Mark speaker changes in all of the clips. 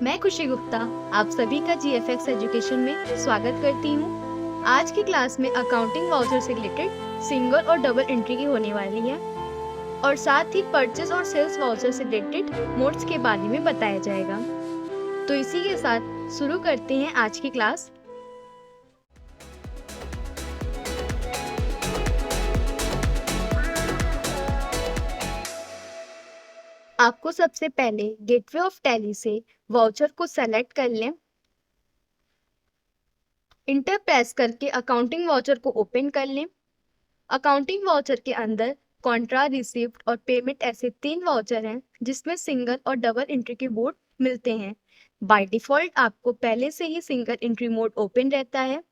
Speaker 1: मैं खुशी गुप्ता आप सभी का जीएफएक्स एजुकेशन में स्वागत करती हूँ। आज की क्लास में अकाउंटिंग वाउचर से रिलेटेड सिंगल और डबल एंट्री की होने वाली है और साथ ही परचेज और सेल्स वाउचर से रिलेटेड मोड्स के बारे में बताया जाएगा। तो इसी के साथ शुरू करते हैं आज की क्लास। आपको सबसे पहले गेटवे ऑफ टैली से वाउचर को सेलेक्ट कर लें। इंटर प्रेस करके अकाउंटिंग वाउचर को ओपन कर लें। अकाउंटिंग वाउचर के अंदर कॉन्ट्रा, रिसीव्ड और पेमेंट ऐसे 3 वाउचर हैं जिसमें सिंगल और डबल एंट्री के मोड मिलते हैं। बाय डिफॉल्ट आपको पहले से ही सिंगल एंट्री मोड ओपन रहता है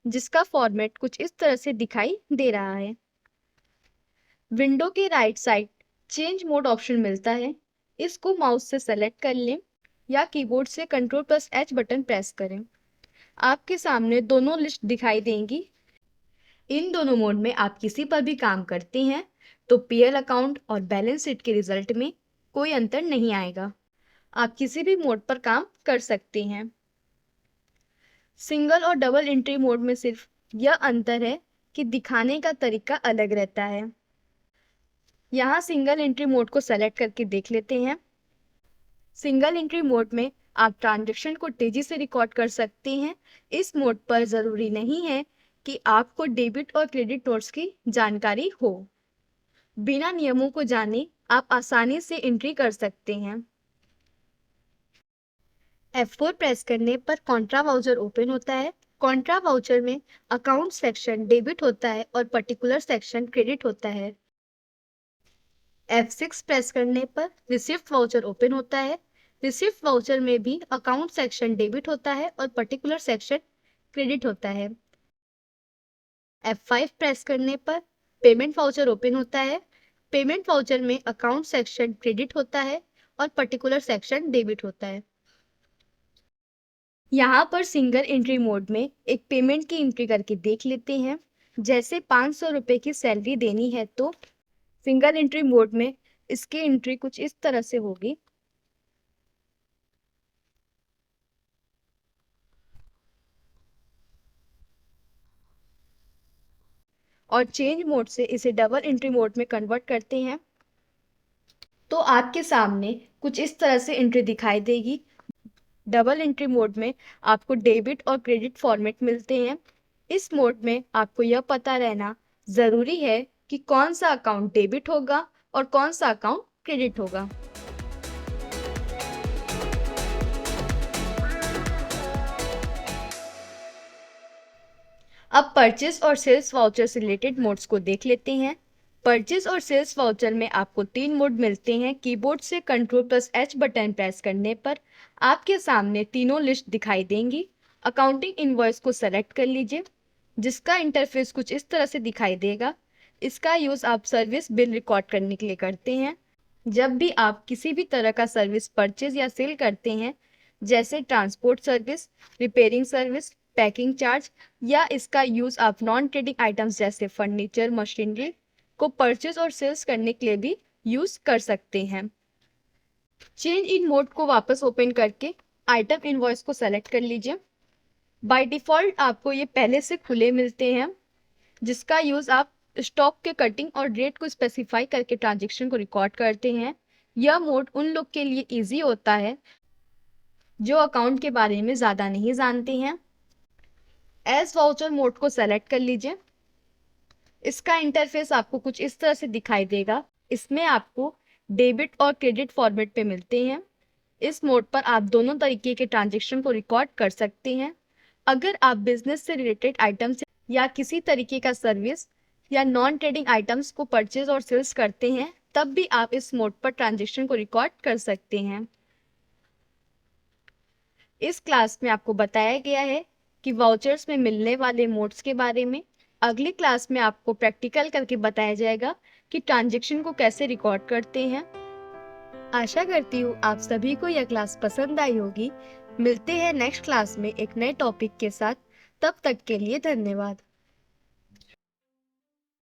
Speaker 1: जिसका फॉर्मेट कुछ इस तरह से दिखाई दे रहा है। विंडो के right side change mode option मिलता है। इसको माउस से सेलेक्ट कर लें या कीबोर्ड से Ctrl+H बटन प्रेस करें। आपके सामने दोनों लिस्ट दिखाई देंगी। इन दोनों मोड में आप किसी पर भी काम करते हैं तो पीएल अकाउंट और बैलेंस शीट के रिजल्ट में कोई अंतर नहीं आएगा। आप किसी भी मोड पर काम कर सकते हैं। सिंगल और डबल एंट्री मोड में सिर्फ यह अंतर है कि दिखाने का तरीका अलग रहता है। यहाँ सिंगल एंट्री मोड को सेलेक्ट करके देख लेते हैं। सिंगल एंट्री मोड में आप ट्रांजैक्शन को तेजी से रिकॉर्ड कर सकते हैं। इस मोड पर जरूरी नहीं है कि आपको डेबिट और क्रेडिट नोट्स की जानकारी हो। बिना नियमों को जाने आप आसानी से एंट्री कर सकते हैं। F4 प्रेस करने पर कॉन्ट्रा वाउचर ओपन होता है। कॉन्ट्रा वाउचर में अकाउंट सेक्शन डेबिट होता है और पर्टिकुलर सेक्शन क्रेडिट होता है। F6 प्रेस करने पर रिसिप्ट वाउचर ओपन होता है। रिसिप्ट वाउचर में भी अकाउंट सेक्शन डेबिट होता है और पर्टिकुलर सेक्शन क्रेडिट होता है। F5 प्रेस करने पर पेमेंट वाउचर ओपन होता है। पेमेंट वाउचर में अकाउंट सेक्शन क्रेडिट होता है और पर्टिकुलर सेक्शन डेबिट होता है। यहाँ पर सिंगल एंट्री मोड में एक पेमेंट की एंट्री करके देख लेते हैं। जैसे 500 रुपये की सैलरी देनी है तो सिंगल एंट्री मोड में इसकी एंट्री कुछ इस तरह से होगी। और चेंज मोड से इसे डबल एंट्री मोड में कन्वर्ट करते हैं तो आपके सामने कुछ इस तरह से एंट्री दिखाई देगी। डबल एंट्री मोड में आपको डेबिट और क्रेडिट फॉर्मेट मिलते हैं। इस मोड में आपको यह पता रहना जरूरी है कि कौन सा अकाउंट डेबिट होगा और कौन सा अकाउंट क्रेडिट होगा। अब परचेज और सेल्स वाउचर से रिलेटेड मोड्स को देख लेते हैं। परचेज और सेल्स वाउचर में आपको 3 मोड मिलते हैं। कीबोर्ड से Ctrl+H बटन प्रेस करने पर आपके सामने तीनों लिस्ट दिखाई देंगी। अकाउंटिंग इनवॉइस को सेलेक्ट कर लीजिए जिसका इंटरफेस कुछ इस तरह से दिखाई देगा। इसका यूज आप सर्विस बिल रिकॉर्ड करने के लिए करते हैं। जब भी आप किसी भी तरह का सर्विस परचेज या सेल करते हैं जैसे transport service, repairing service, packing charge या इसका यूज आप नॉन ट्रेडिंग आइटम्स जैसे फर्नीचर, मशीनरी को परचेज और सेल्स करने के लिए भी यूज कर सकते हैं। चेंज इन मोड को वापस ओपन करके आइटम इनवॉइस को सेलेक्ट कर लीजिए। बाय डिफॉल्ट आपको ये पहले से खुले मिलते हैं जिसका यूज आप स्टॉक के कटिंग और रेट को स्पेसिफाई करके ट्रांजेक्शन को रिकॉर्ड करते हैं। यह मोड उन लोग के लिए इजी होता है जो अकाउंट के बारे में ज़्यादा नहीं जानते हैं। एज वाउचर मोड को सेलेक्ट कर लीजिए। इसका इंटरफेस आपको कुछ इस तरह से दिखाई देगा। इसमें आपको डेबिट और क्रेडिट फॉर्मेट पे मिलते हैं। इस मोड पर आप दोनों तरीके के ट्रांजेक्शन को रिकॉर्ड कर सकते हैं। अगर आप बिजनेस से रिलेटेड आइटम्स या किसी तरीके का सर्विस या नॉन ट्रेडिंग आइटम्स को परचेज और सेल्स करते हैं तब भी आप इस मोड पर ट्रांजेक्शन को रिकॉर्ड कर सकते हैं। इस क्लास में आपको बताया गया है कि वाउचर्स में मिलने वाले मोड्स के बारे में। अगली क्लास में आपको प्रैक्टिकल करके बताया जाएगा कि ट्रांजेक्शन को कैसे रिकॉर्ड करते हैं। आशा करती हूँ आप सभी को यह क्लास पसंद आई होगी। मिलते हैं नेक्स्ट क्लास में एक नए टॉपिक के साथ। तब तक के लिए धन्यवाद।